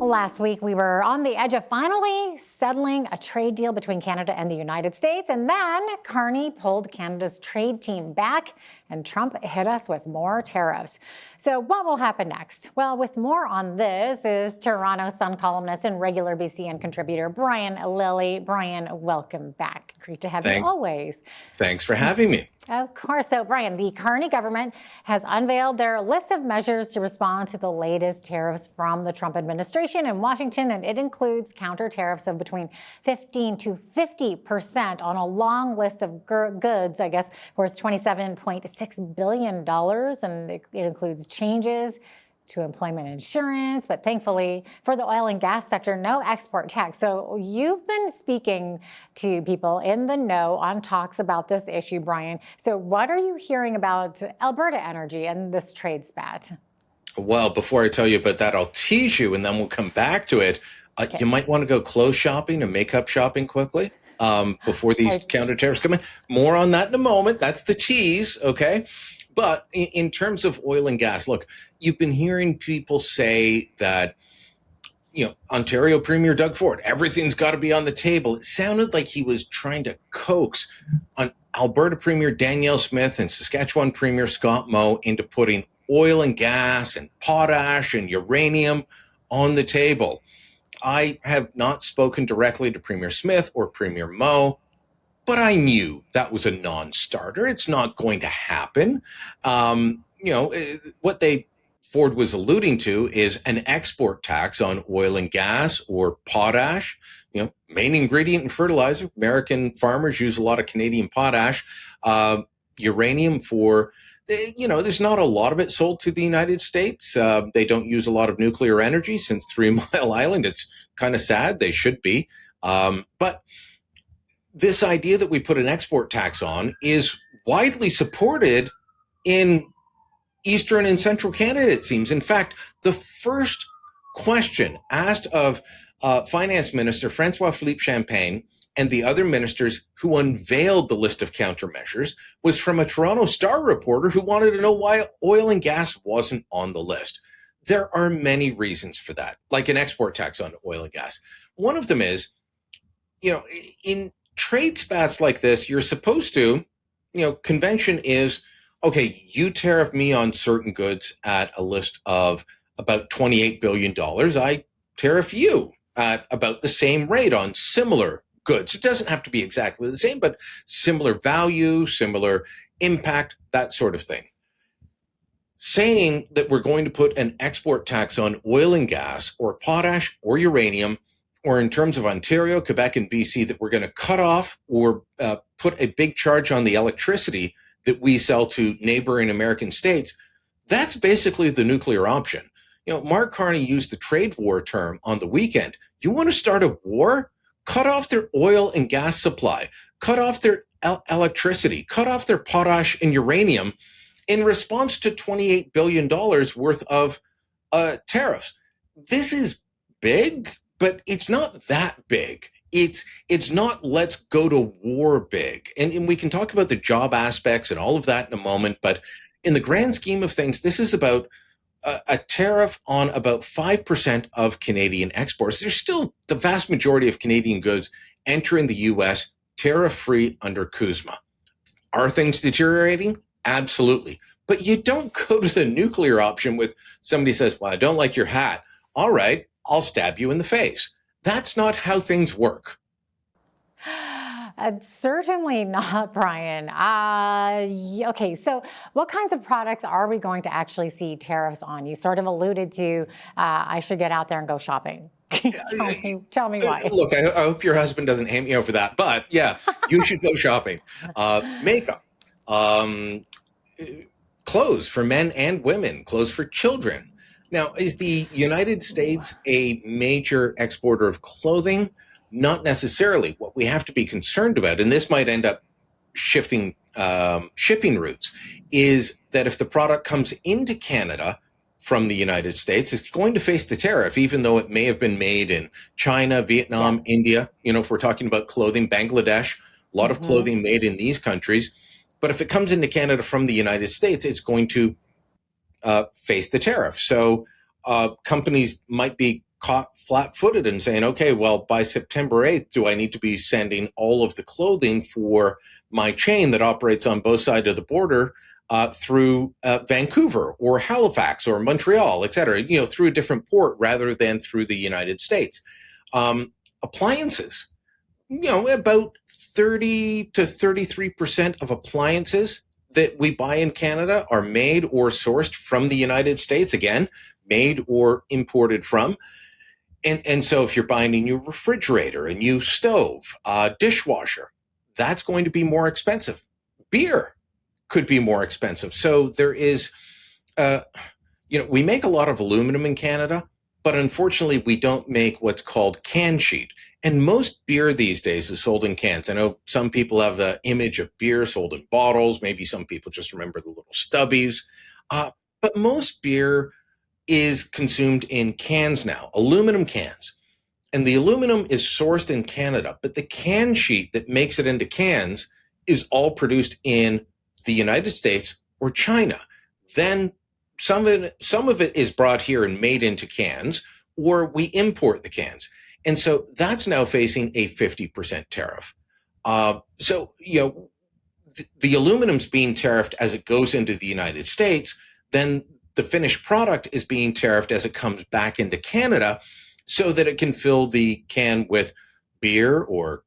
Last week, we were on the edge of finally settling a trade deal between Canada and the United States. And then Carney pulled Canada's trade team back and Trump hit us with more tariffs. So what will happen next? Well, with more on this is Toronto Sun columnist and regular BCN contributor Brian Lilley. Brian, welcome back. Great to have you always. Thanks for having me. Of course. So, Brian, the Carney government has unveiled their list of measures to respond to the latest tariffs from the Trump administration in Washington, and it includes counter tariffs of between 15 to 50% on a long list of goods, I guess, worth $27.6 billion, and it includes changes to employment insurance, but thankfully for the oil and gas sector, no export tax. So you've been speaking to people in the know on talks about this issue, Brian. So what are you hearing about Alberta energy and this trade spat? Well, before I tell you about that, I'll tease you and then we'll come back to it. Okay. You might want to go clothes shopping and makeup shopping quickly before these counter tariffs come in. More on that in a moment. That's the tease, okay? But in terms of oil and gas, look, you've been hearing people say that, Ontario Premier Doug Ford, everything's got to be on the table. It sounded like he was trying to coax on Alberta Premier Danielle Smith and Saskatchewan Premier Scott Moe into putting oil and gas and potash and uranium on the table. I have not spoken directly to Premier Smith or Premier Moe, but I knew that was a non-starter. It's not going to happen. What Ford was alluding to is an export tax on oil and gas or potash. Main ingredient in fertilizer. American farmers use a lot of Canadian potash. Uranium for, there's not a lot of it sold to the United States. They don't use a lot of nuclear energy since 3 Mile Island. It's kind of sad. They should be. But this idea that we put an export tax on is widely supported in Eastern and Central Canada, it seems. In fact, the first question asked of Finance Minister François-Philippe Champagne and the other ministers who unveiled the list of countermeasures was from a Toronto Star reporter who wanted to know why oil and gas wasn't on the list. There are many reasons for that, like an export tax on oil and gas. One of them is, in trade spats like this, you're supposed to, convention is, okay, you tariff me on certain goods at a list of about $28 billion. I tariff you at about the same rate on similar goods. It doesn't have to be exactly the same, but similar value, similar impact, that sort of thing. Saying that we're going to put an export tax on oil and gas or potash or uranium, or in terms of Ontario, Quebec, and BC, that we're going to cut off or put a big charge on the electricity that we sell to neighboring American states, that's basically the nuclear option. Mark Carney used the trade war term on the weekend. You want to start a war? Cut off their oil and gas supply, cut off their electricity, cut off their potash and uranium in response to $28 billion worth of tariffs. This is big, but it's not that big. It's not let's go to war big. And we can talk about the job aspects and all of that in a moment. But in the grand scheme of things, this is about a tariff on about 5% of Canadian exports. There's still the vast majority of Canadian goods entering the U.S. tariff-free under CUSMA. Are things deteriorating? Absolutely. But you don't go to the nuclear option with somebody says, well, I don't like your hat. All right, I'll stab you in the face. That's not how things work. Certainly not, Brian. Okay, so what kinds of products are we going to actually see tariffs on? You sort of alluded to I should get out there and go shopping. Tell me why. Look, I hope your husband doesn't hate me over that, but yeah, you should go shopping. Makeup, clothes for men and women, clothes for children. Now, is the United States a major exporter of clothing? Not necessarily. What we have to be concerned about, and this might end up shifting shipping routes, is that if the product comes into Canada from the United States, it's going to face the tariff, even though it may have been made in China, Vietnam, India. If we're talking about clothing, Bangladesh, a lot of clothing made in these countries. But if it comes into Canada from the United States, it's going to face the tariff. So companies might be caught flat-footed and saying, okay, well, by September 8th, do I need to be sending all of the clothing for my chain that operates on both sides of the border through Vancouver or Halifax or Montreal, et cetera, through a different port rather than through the United States? Appliances, about 30 to 33% of appliances that we buy in Canada are made or sourced from the United States, again, made or imported from. And so if you're buying a new refrigerator, a new stove, a dishwasher, that's going to be more expensive. Beer could be more expensive. So there is, we make a lot of aluminum in Canada, but unfortunately we don't make what's called can sheet. And most beer these days is sold in cans. I know some people have the image of beer sold in bottles. Maybe some people just remember the little stubbies. But most beer is consumed in cans now, aluminum cans. And the aluminum is sourced in Canada, but the can sheet that makes it into cans is all produced in the United States or China. Then some of it is brought here and made into cans, or we import the cans. And so that's now facing a 50% tariff. The aluminum's being tariffed as it goes into the United States, then the finished product is being tariffed as it comes back into Canada so that it can fill the can with beer or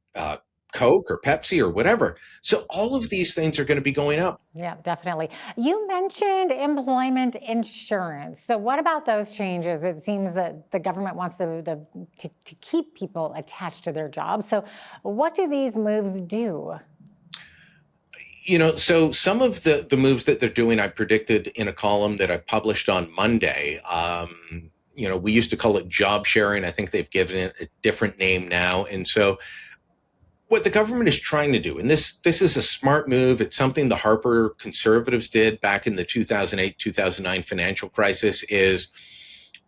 Coke or Pepsi or whatever. So all of these things are going to be going up. Yeah, definitely. You mentioned employment insurance. So what about those changes? It seems that the government wants to keep people attached to their jobs. So what do these moves do? So some of the moves that they're doing, I predicted in a column that I published on Monday. We used to call it job sharing. I think they've given it a different name now. And so what the government is trying to do, and this is a smart move. It's something the Harper Conservatives did back in the 2008-2009 financial crisis, is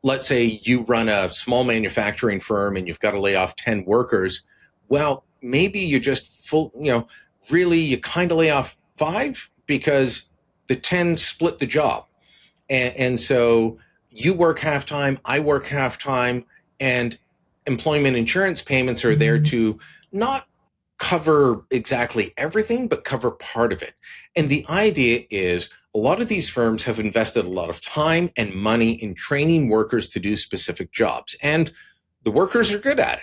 let's say you run a small manufacturing firm and you've got to lay off 10 workers. Well, maybe you just really, you kind of lay off 5 because the 10 split the job. And so you work half time, I work half time, and employment insurance payments are there to not cover exactly everything, but cover part of it. And the idea is a lot of these firms have invested a lot of time and money in training workers to do specific jobs, and the workers are good at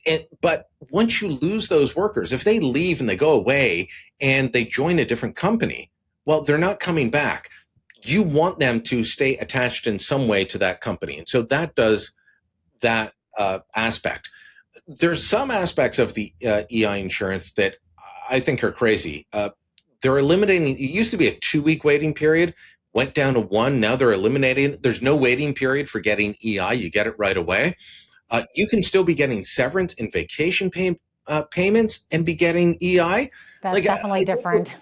it. But once you lose those workers, if they leave and they go away and they join a different company, well, they're not coming back. You want them to stay attached in some way to that company. And so that does that aspect. There's some aspects of the EI insurance that I think are crazy. They're eliminating, it used to be a 2-week waiting period, went down to 1. Now they're eliminating, there's no waiting period for getting EI. You get it right away. You can still be getting severance and vacation payments and be getting EI. That's definitely different.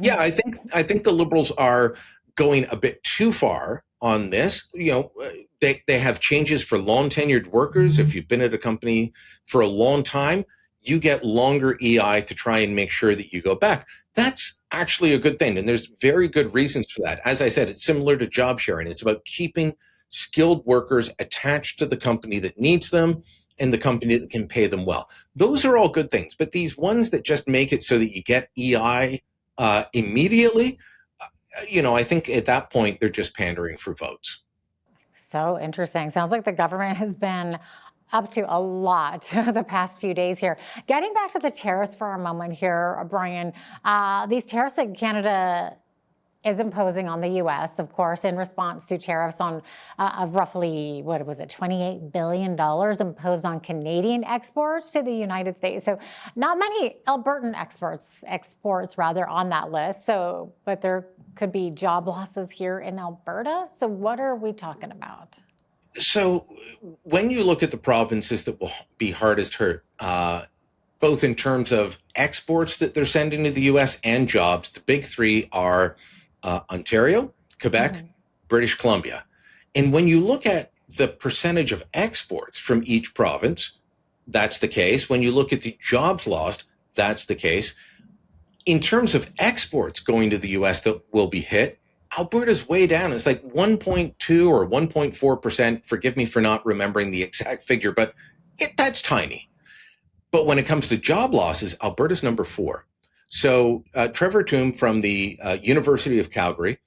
Yeah, I think the Liberals are going a bit too far on this. They have changes for long tenured workers. If you've been at a company for a long time, you get longer EI to try and make sure that you go back. That's actually a good thing. And there's very good reasons for that. As I said, it's similar to job sharing. It's about keeping skilled workers attached to the company that needs them and the company that can pay them well. Those are all good things. But these ones that just make it so that you get EI immediately, I think at that point, they're just pandering for votes. So interesting. Sounds like the government has been up to a lot the past few days here. Getting back to the tariffs for a moment here, Brian, these tariffs that Canada is imposing on the U.S., of course, in response to tariffs on of roughly, $28 billion imposed on Canadian exports to the United States. So not many Albertan exports on that list. So, but there could be job losses here in Alberta. So what are we talking about? So when you look at the provinces that will be hardest hurt, both in terms of exports that they're sending to the U.S. and jobs, the big 3 are Ontario, Quebec, British Columbia. And when you look at the percentage of exports from each province, that's the case. When you look at the jobs lost, that's the case. In terms of exports going to the U.S. that will be hit, Alberta's way down. It's like 1.2 or 1.4%. Forgive me for not remembering the exact figure, but that's tiny. But when it comes to job losses, Alberta's number 4. So Trevor Toome from the University of Calgary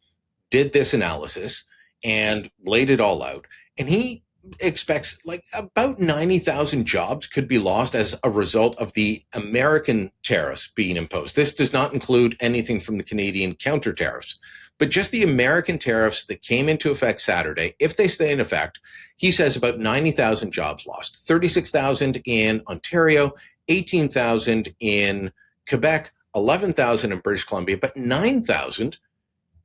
did this analysis and laid it all out. And he expects like about 90,000 jobs could be lost as a result of the American tariffs being imposed. This does not include anything from the Canadian counter tariffs, but just the American tariffs that came into effect Saturday. If they stay in effect, he says about 90,000 jobs lost, 36,000 in Ontario, 18,000 in Quebec, 11,000 in British Columbia, but 9,000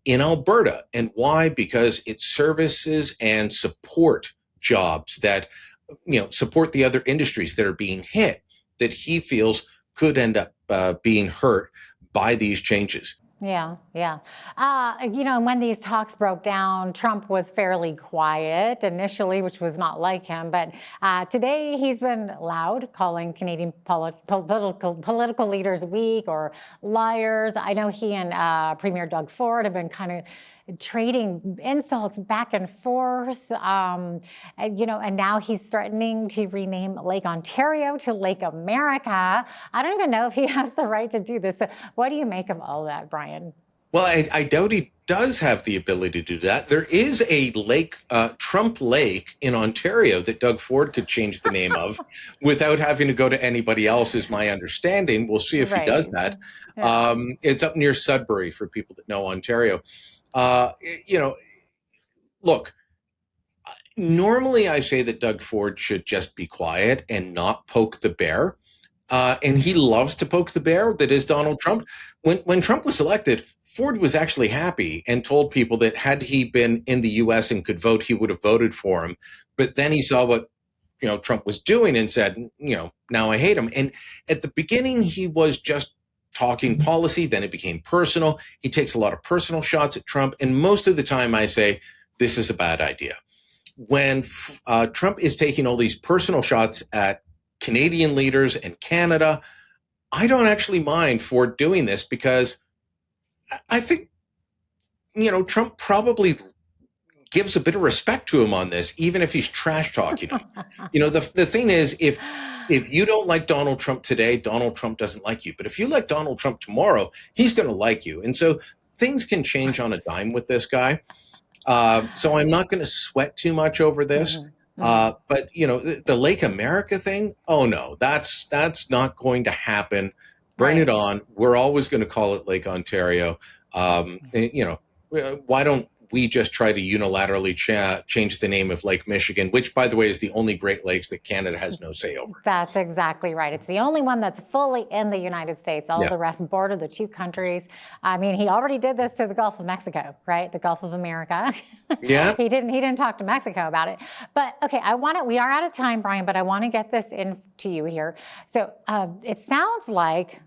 in Alberta. And why? Because it's services and support jobs that, support the other industries that are being hit, that he feels could end up being hurt by these changes. Yeah. When these talks broke down, Trump was fairly quiet initially, which was not like him. But today he's been loud, calling Canadian political leaders weak or liars. I know he and Premier Doug Ford have been kind of trading insults back and forth, and now he's threatening to rename Lake Ontario to Lake America. I don't even know if he has the right to do this. So what do you make of all that, Brian? Well, I doubt he does have the ability to do that. There is a lake, Trump Lake in Ontario that Doug Ford could change the name of without having to go to anybody else, is my understanding. We'll see if he does that. Yeah. It's up near Sudbury for people that know Ontario. Look, normally I say that Doug Ford should just be quiet and not poke the bear. And he loves to poke the bear that is Donald Trump. When Trump was elected, Ford was actually happy and told people that had he been in the U.S. and could vote, he would have voted for him. But then he saw what Trump was doing and said, now I hate him. And at the beginning, he was just talking policy. Then it became personal. He takes a lot of personal shots at Trump. And most of the time I say, this is a bad idea. When Trump is taking all these personal shots at Canadian leaders and Canada, I don't actually mind Ford doing this, because I think, Trump probably gives a bit of respect to him on this, even if he's trash talking him. The thing is, if you don't like Donald Trump today, Donald Trump doesn't like you. But if you like Donald Trump tomorrow, he's going to like you. And so things can change on a dime with this guy. So I'm not going to sweat too much over this. But the Lake America thing, oh no, that's not going to happen. Bring it on. We're always going to call it Lake Ontario. Why don't we just try to unilaterally change the name of Lake Michigan, which, by the way, is the only Great Lakes that Canada has no say over. That's exactly right. It's the only one that's fully in the United States. All the rest border the two countries. I mean, he already did this to the Gulf of Mexico, right? The Gulf of America. Yeah. He didn't talk to Mexico about it. But okay, we are out of time, Brian, but I want to get this in to you here. So it sounds like,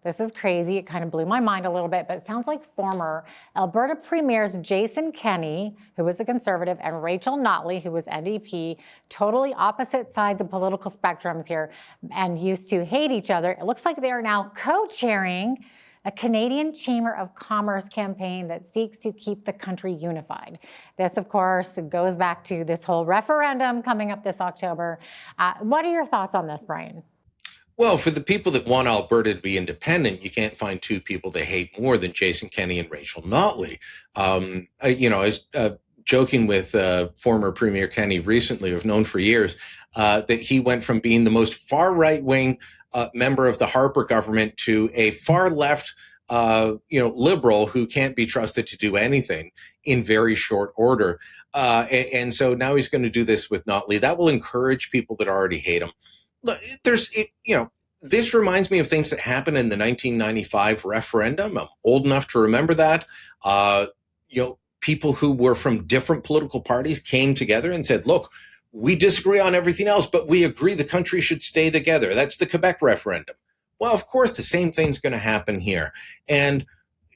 this is crazy. It kind of blew my mind a little bit, but it sounds like former Alberta Premiers Jason Kenney, who was a Conservative, and Rachel Notley, who was NDP, totally opposite sides of political spectrums here and used to hate each other. It looks like they are now co-chairing a Canadian Chamber of Commerce campaign that seeks to keep the country unified. This, of course, goes back to this whole referendum coming up this October. What are your thoughts on this, Brian? Well, for the people that want Alberta to be independent, you can't find two people they hate more than Jason Kenney and Rachel Notley. I was joking with former Premier Kenney recently, who I've known for years, that he went from being the most far right-wing member of the Harper government to a far left liberal who can't be trusted to do anything in very short order. And so now he's going to do this with Notley. That will encourage people that already hate him. Look, this reminds me of things that happened in the 1995 referendum. I'm old enough to remember that. People who were from different political parties came together and said, look, we disagree on everything else, but we agree the country should stay together. That's the Quebec referendum. Well, of course, the same thing's going to happen here. And,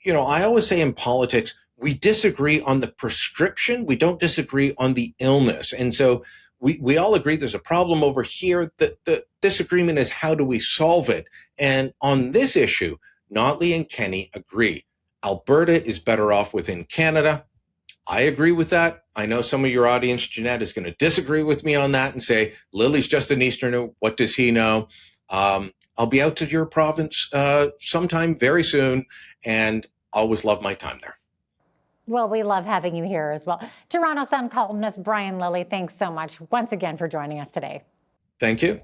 I always say in politics, we disagree on the prescription. We don't disagree on the illness. And so we all agree there's a problem over here. The disagreement is how do we solve it? And on this issue, Notley and Kenney agree. Alberta is better off within Canada. I agree with that. I know some of your audience, Jeanette, is going to disagree with me on that and say, Lilley's just an Easterner. What does he know? I'll be out to your province sometime very soon, and always love my time there. Well, we love having you here as well. Toronto Sun columnist Brian Lilley, thanks so much once again for joining us today. Thank you.